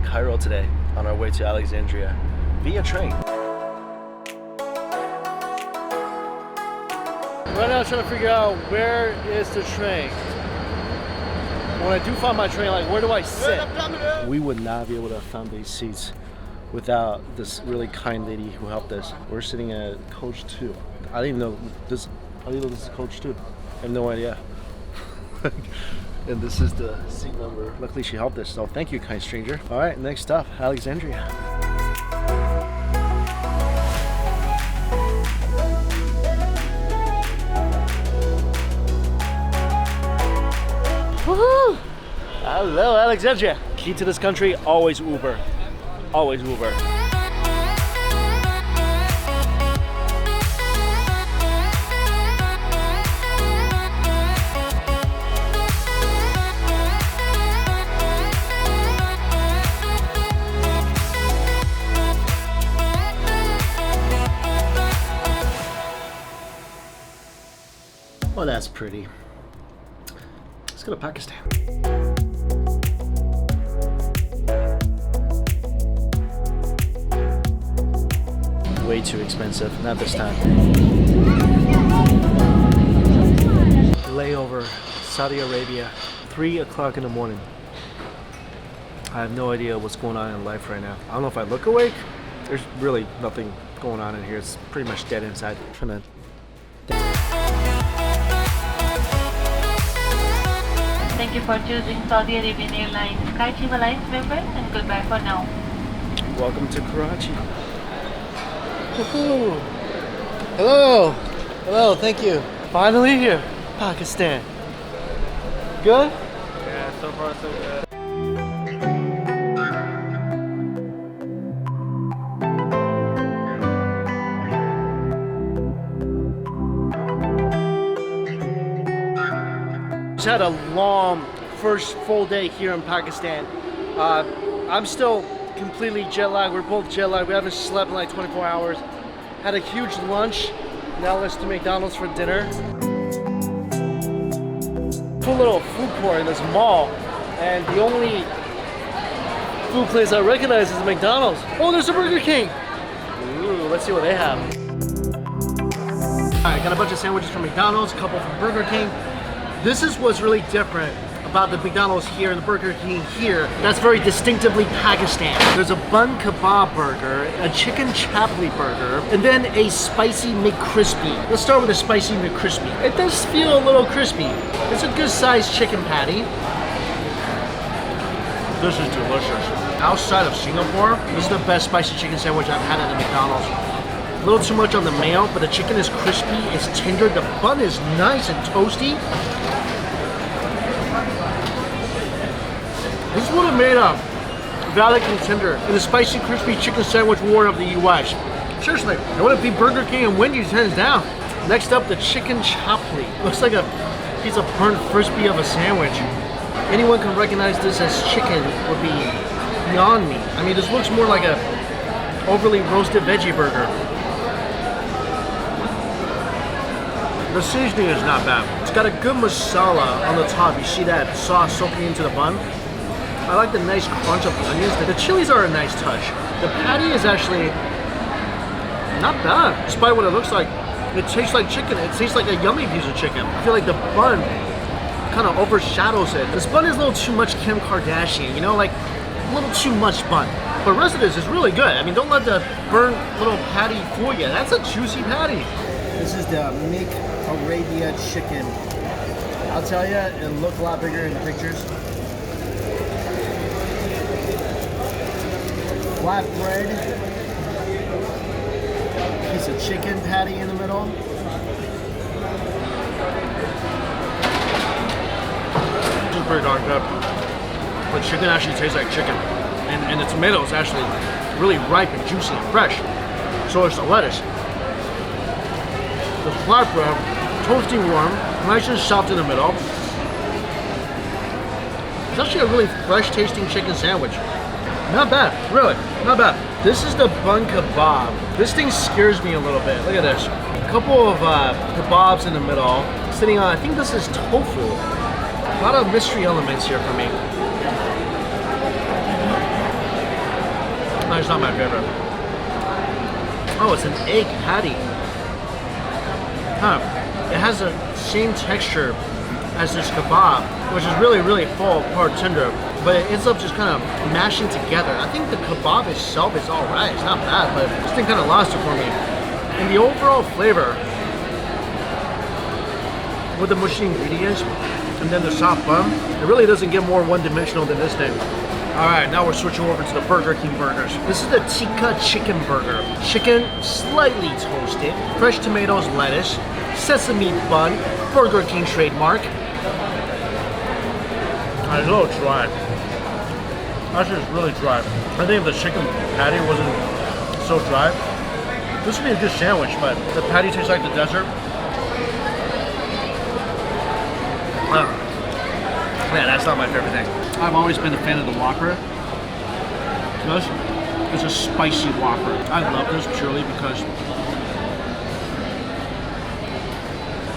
Cairo today on our way to Alexandria via train. Right now I'm trying to figure out where is the train. When I do find my train, like where do I sit? We would not be able to have found these seats without this really kind lady who helped us. We're sitting at coach 2. I didn't even know this. I didn't know this is coach 2. I have no idea. And this is the seat number. Luckily she helped us, so thank you, kind stranger. All right, next stop, Alexandria. Woohoo! Hello, Alexandria. Key to this country, always Uber. Always Uber. Oh, that's pretty. Let's go to Pakistan. Way too expensive, not this time. Layover, Saudi Arabia, 3 o'clock in the morning. I have no idea what's going on in life right now. I don't know if I look awake. There's really nothing going on in here. It's pretty much dead inside. I'm trying to Thank you for choosing Saudi Arabian Airlines. Sky Himalayan members and goodbye for now. Welcome to Karachi. Woohoo! Hello! Hello, thank you. Finally here, Pakistan. Good? Yeah, so far so good. Just had a long first full day here in Pakistan. I'm still completely jet lagged. We're both jet lagged. We haven't slept in like 24 hours. Had a huge lunch. Now let's do McDonald's for dinner. Cool little food court in this mall, and the only food place I recognize is McDonald's. Oh, there's a Burger King. Ooh, let's see what they have. All right, got a bunch of sandwiches from McDonald's, a couple from Burger King. This is what's really different about the McDonald's here and the Burger King here. That's very distinctively Pakistan. There's a bun kebab burger, a chicken chapli burger, and then a spicy McCrispy. Let's start with a spicy McCrispy. It does feel a little crispy. It's a good sized chicken patty. This is delicious. Outside of Singapore, this is the best spicy chicken sandwich I've had at a McDonald's. A little too much on the mayo, but the chicken is crispy, it's tender, the bun is nice and toasty. This would have made a valid contender in the spicy crispy chicken sandwich war of the US. Seriously, it wouldn't be Burger King and Wendy's hands down. Next up, the chicken chapli. Looks like a piece of burnt frisbee of a sandwich. Anyone can recognize this as chicken would be beyond me. I mean, this looks more like a overly roasted veggie burger. The seasoning is not bad. It's got a good masala on the top. You see that sauce soaking into the bun? I like the nice crunch of the onions. The chilies are a nice touch. The patty is actually not bad. Despite what it looks like, it tastes like chicken. It tastes like a yummy piece of chicken. I feel like the bun kind of overshadows it. This bun is a little too much Kim Kardashian, you know, like a little too much bun. But the rest of this is really good. I mean, don't let the burnt little patty fool you. That's a juicy patty. This is the Make Arabia chicken. I'll tell you, it looked a lot bigger in the pictures. Flat bread, piece of chicken patty in the middle. This is pretty darn good. The chicken actually tastes like chicken, and the tomato is actually really ripe and juicy and fresh. So is the lettuce. The flat bread, toasty warm, nice and soft in the middle. It's actually a really fresh tasting chicken sandwich. Not bad, really, not bad. This is the bun kebab. This thing scares me a little bit. Look at this. A couple of kebabs in the middle, sitting on, I think this is tofu. A lot of mystery elements here for me. No, it's not my favorite. Oh, it's an egg patty. Huh. It has the same texture as this kebab, which is really, really full, hard, tender, but it ends up just kind of mashing together. I think the kebab itself is all right. It's not bad, but this thing kind of lost it for me. And the overall flavor with the mushy ingredients and then the soft bun, it really doesn't get more one-dimensional than this thing. All right, now we're switching over to the Burger King burgers. This is the tikka chicken burger. Chicken slightly toasted, fresh tomatoes, lettuce, sesame bun, Burger King trademark. It's a little dry. Actually, it's really dry. I think if the chicken patty wasn't so dry, this would be a good sandwich, but the patty tastes like the desert. Yeah, that's not my favorite thing. I've always been a fan of the Whopper. This is a spicy Whopper. I love this purely because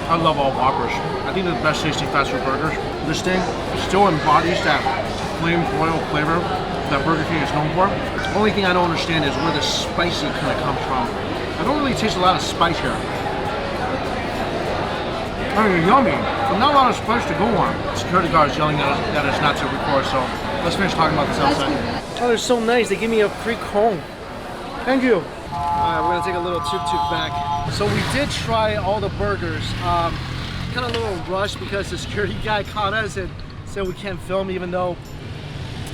I love all Whoppers. I think they're the best tasting fast food burgers. This thing still embodies that flame broil flavor that Burger King is known for. The only thing I don't understand is where the spicy kind of comes from. I don't really taste a lot of spice here. I mean, yummy, but not a lot of spice to go on. Security guard is yelling at us not to record, so let's finish talking about this outside. Oh, they're so nice. They give me a free cone. Thank you. Alright, we're gonna take a little tuk-tuk back. So we did try all the burgers. Kind of a little rushed because the security guy caught us and said we can't film even though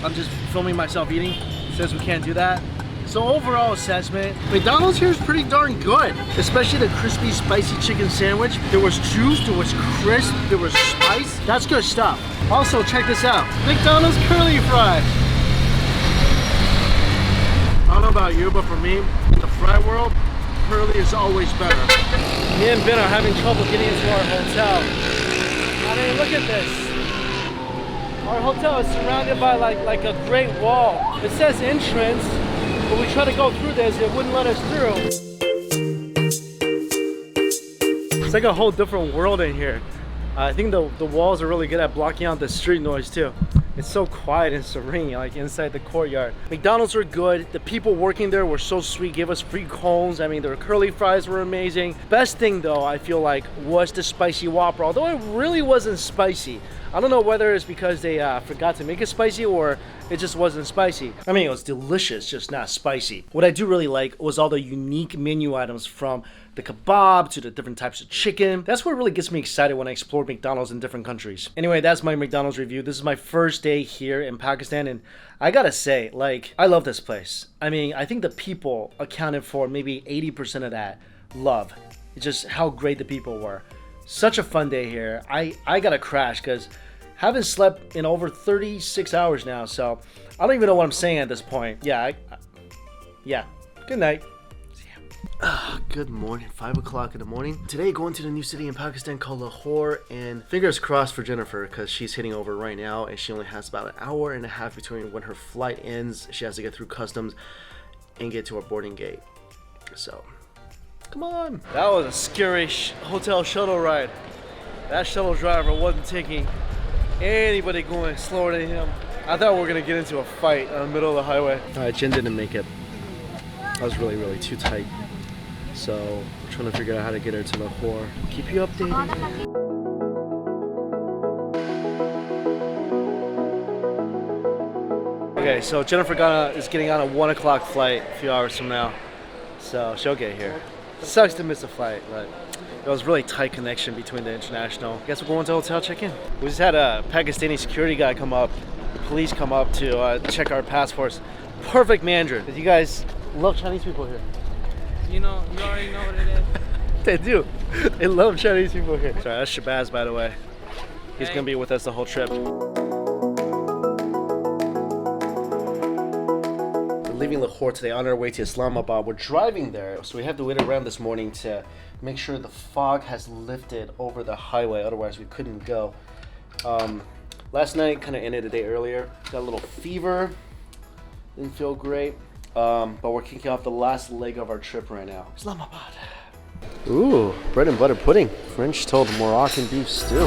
I'm just filming myself eating. He says we can't do that. So overall assessment, McDonald's here is pretty darn good. Especially the crispy spicy chicken sandwich. There was juice, there was crisp, there was spice. That's good stuff. Also, check this out. McDonald's curly fries. I don't know about you, but for me, in the fry world, curly is always better. Me and Ben are having trouble getting into our hotel. I mean, look at this. Our hotel is surrounded by like a great wall. It says entrance, but we try to go through this, it wouldn't let us through. It's like a whole different world in here. I think the walls are really good at blocking out the street noise too. It's so quiet and serene, like inside the courtyard. McDonald's were good. The people working there were so sweet, gave us free cones. I mean, their curly fries were amazing. Best thing though, I feel like, was the spicy Whopper, although it really wasn't spicy. I don't know whether it's because they forgot to make it spicy or it just wasn't spicy. I mean, it was delicious, just not spicy. What I do really like was all the unique menu items, from the kebab to the different types of chicken. That's what really gets me excited when I explore McDonald's in different countries. Anyway, that's my McDonald's review. This is my first day here in Pakistan, and I gotta say, like, I love this place. I mean, I think the people accounted for maybe 80% of that love. It's just how great the people were. Such a fun day here. I gotta crash because haven't slept in over 36 hours now, so I don't even know what I'm saying at this point. Yeah, yeah. Good night. Good morning, 5 o'clock in the morning. Today, going to the new city in Pakistan called Lahore, and fingers crossed for Jennifer because she's heading over right now and she only has about an hour and a half between when her flight ends. She has to get through customs and get to our boarding gate. So, come on. That was a scary hotel shuttle ride. That shuttle driver wasn't taking anybody going slower than him. I thought we were gonna get into a fight in the middle of the highway. Alright, Jen didn't make it. I was really too tight. So we're trying to figure out how to get her to Lahore. Keep you updated. Okay, so Jennifer is getting on a 1 o'clock flight a few hours from now. So she'll get here. Sucks to miss a flight, but it was really tight connection between the international. I guess we're going to hotel check-in. We just had a Pakistani security guy come up, the police come up to check our passports. Perfect Mandarin. You guys love Chinese people here. You already know what it is. They do. They love Chinese people here. Sorry, that's Shabazz, by the way. He's gonna be with us the whole trip. We're leaving Lahore today on our way to Islamabad. We're driving there, so we have to wait around this morning to make sure the fog has lifted over the highway. Otherwise, we couldn't go. Last night kind of ended the day earlier. Got a little fever. Didn't feel great. But we're kicking off the last leg of our trip right now. Islamabad. Ooh, bread and butter pudding. French toast Moroccan beef stew.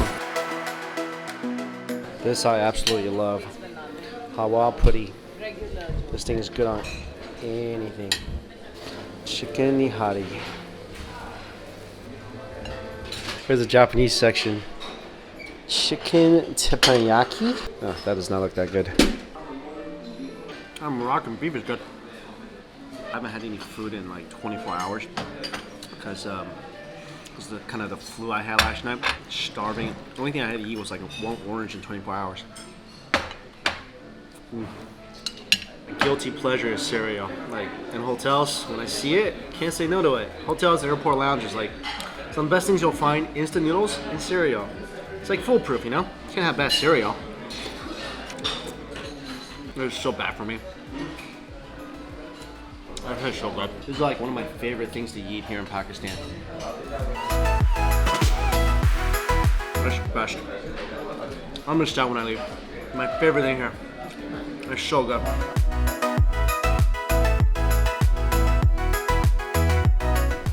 This I absolutely love. Hawa putty. This thing is good on anything. Chicken nihari. Here's the Japanese section. Chicken teppanyaki. Oh, that does not look that good. Moroccan beef is good. I haven't had any food in like 24 hours because it was the kind of the flu I had last night. Starving. The only thing I had to eat was like one orange in 24 hours. A guilty pleasure is cereal. Like in hotels, when I see it, can't say no to it. Hotels, airport lounges, like some of the best things you'll find: instant noodles and cereal. It's like foolproof, you know? You can't have bad cereal. It's so bad for me. That's so good. This is like one of my favorite things to eat here in Pakistan. That's the best. I'm gonna start when I leave. My favorite thing here. It's so good.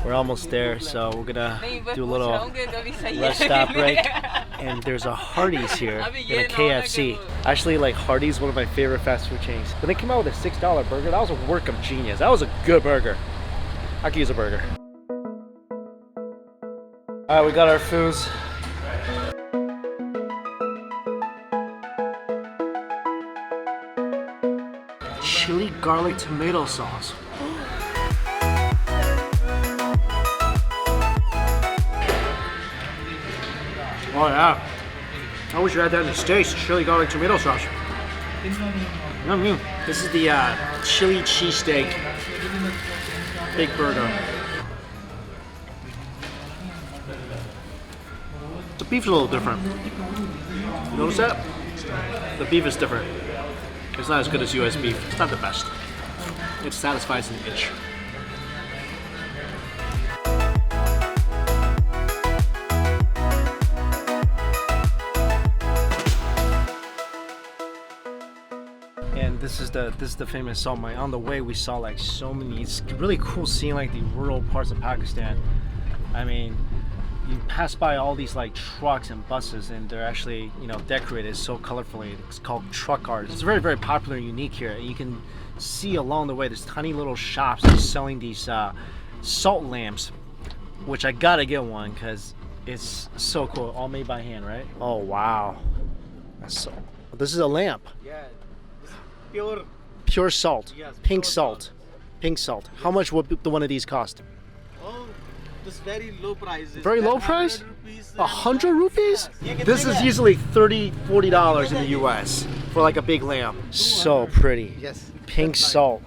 We're almost there, so we're gonna do a little rest stop break. And there's a Hardee's here and a KFC. Actually, like Hardee's, one of my favorite fast food chains. When they came out with a $6 burger, that was a work of genius. That was a good burger. I could use a burger. All right, we got our foods. Chili garlic tomato sauce. Oh yeah. I wish you had that in the States, chili garlic tomato sauce. This is the chili cheesesteak big burger. The beef's a little different. You notice that? The beef is different. It's not as good as US beef. It's not the best. It satisfies an itch. And this is the famous salt mine. On the way, we saw like so many. It's really cool seeing like the rural parts of Pakistan. I mean, you pass by all these like trucks and buses, and they're actually, you know, decorated so colorfully. It's called truck art. It's very, very popular and unique here. And you can see along the way there's tiny little shops that are selling these salt lamps, which I gotta get one because it's so cool. All made by hand, right? Oh wow, that's so. This is a lamp. Yeah. Pure salt. Yes, pink pure salt. salt. Pink salt. How much would the one of these cost? Oh, this very low price. Very low price? 100 rupees? This is usually $30, $40 in the US for like a big lamp. So pretty. Yes. Pink salt.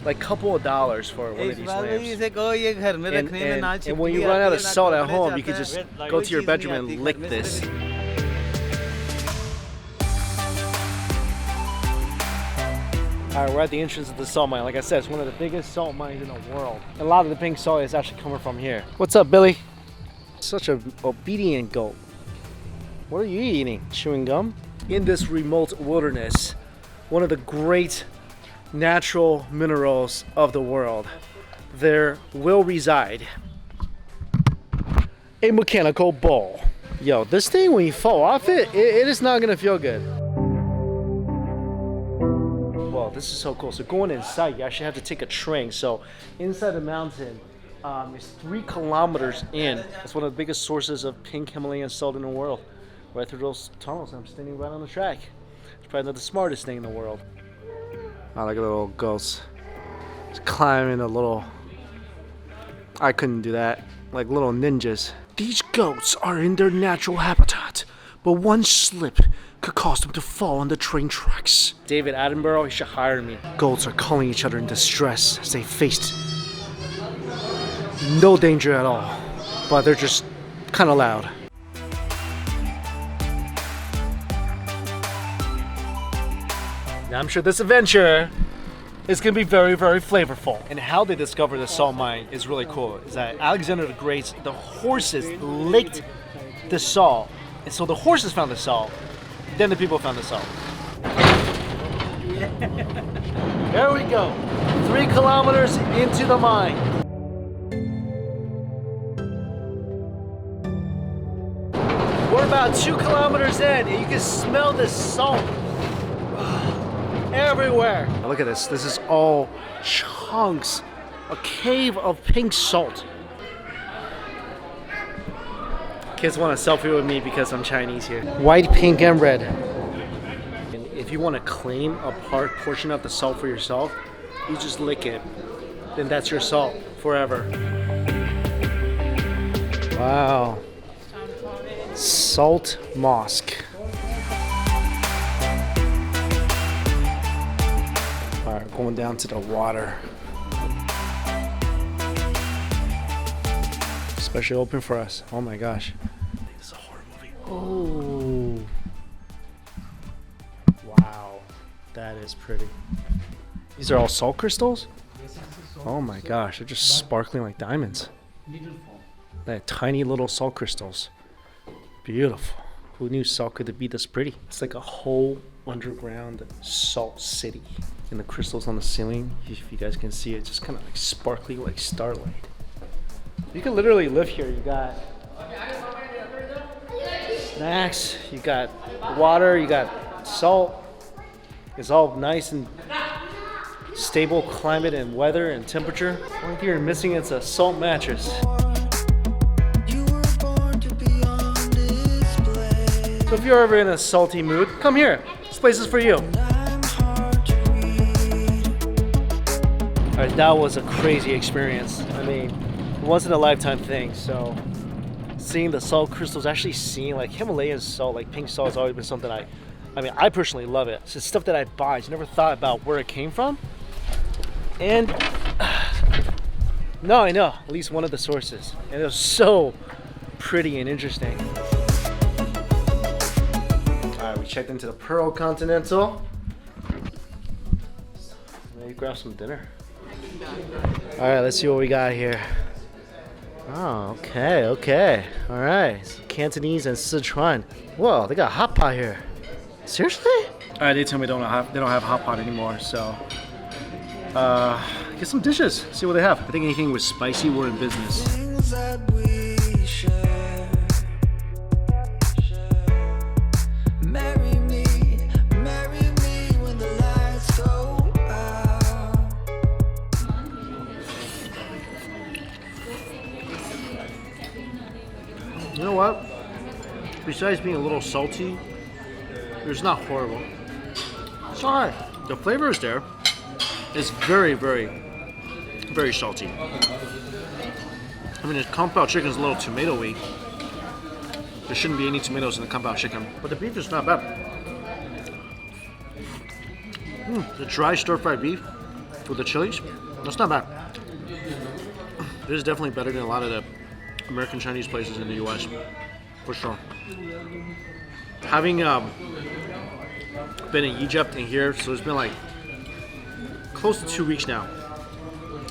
Like couple of dollars for one of these lamps. And when you run out of salt at home, you could just go to your bedroom and lick this. Alright, we're at the entrance of the salt mine. Like I said, it's one of the biggest salt mines in the world. And a lot of the pink salt is actually coming from here. What's up, Billy? Such an obedient goat. What are you eating? Chewing gum? In this remote wilderness, one of the great natural minerals of the world, there will reside a mechanical ball. Yo, this thing, when you fall off it, it is not gonna feel good. Well, this is so cool. So going inside, you actually have to take a train. So inside the mountain, it's 3 kilometers in. It's one of the biggest sources of pink Himalayan salt in the world. Right through those tunnels. I'm standing right on the track. It's probably not the smartest thing in the world. I like a little ghost. It's climbing a little. I couldn't do that. Like little ninjas. These goats are in their natural habitat, but one slip could cause them to fall on the train tracks. David Attenborough, he should hire me. Goats are calling each other in distress as they faced no danger at all, but they're just kind of loud. Now I'm sure this adventure is going to be very, very flavorful. And how they discovered the salt mine is really cool. Is that Alexander the Great, the horses licked the salt, and so the horses found the salt. Then the people found the salt. There we go. 3 kilometers into the mine. We're about 2 kilometers in, and you can smell the salt everywhere. Look at this. This is all chunks. A cave of pink salt. Kids want a selfie with me because I'm Chinese here. White, pink, and red. And if you want to claim a portion of the salt for yourself, you just lick it. Then that's your salt forever. Wow. Salt Mosque. Alright, going down to the water. Especially open for us. Oh my gosh. This is a horror movie. Oh. Wow. That is pretty. These are all salt crystals? Oh my gosh, they're just sparkling like diamonds. That tiny little salt crystals. Beautiful. Who knew salt could be this pretty? It's like a whole underground salt city. And the crystals on the ceiling, if you guys can see it, just kind of like sparkly like starlight. You can literally live here. You got snacks, you got water, you got salt. It's all nice and stable climate and weather and temperature. The only thing you're missing is a salt mattress. So if you're ever in a salty mood, come here. This place is for you. Alright, that was a crazy experience. I mean, once in a lifetime thing. So seeing the salt crystals, actually seeing like Himalayan salt, like pink salt, has always been something I mean, I personally love it. It's stuff that I buy. I just never thought about where it came from. And no, I know at least one of the sources, and it was so pretty and interesting. All right, we checked into the Pearl Continental. Maybe grab some dinner. All right, let's see what we got here. Oh, okay. All right, Cantonese and Sichuan. Whoa, they got hot pot here. Seriously? All right, they tell me they don't have hot pot anymore, so get some dishes. See what they have. I think anything with spicy, we're in business. You know what? Besides being a little salty, it's not horrible. It's alright. The flavor is there. It's very, very, very salty. I mean, the kung pao chicken is a little tomatoey. There shouldn't be any tomatoes in the kung pao chicken, but the beef is not bad. The dry stir-fried beef with the chilies, that's not bad. It is definitely better than a lot of the American Chinese places in the U.S. for sure. Having been in Egypt and here, so it's been like close to 2 weeks now.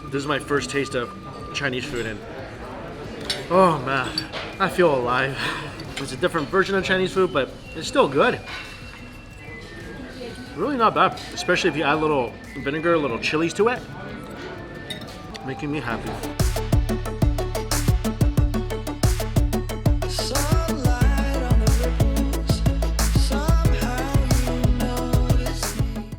This is my first taste of Chinese food, and oh man, I feel alive. It's a different version of Chinese food, but it's still good. Really not bad, especially if you add a little vinegar, a little chilies to it. Making me happy.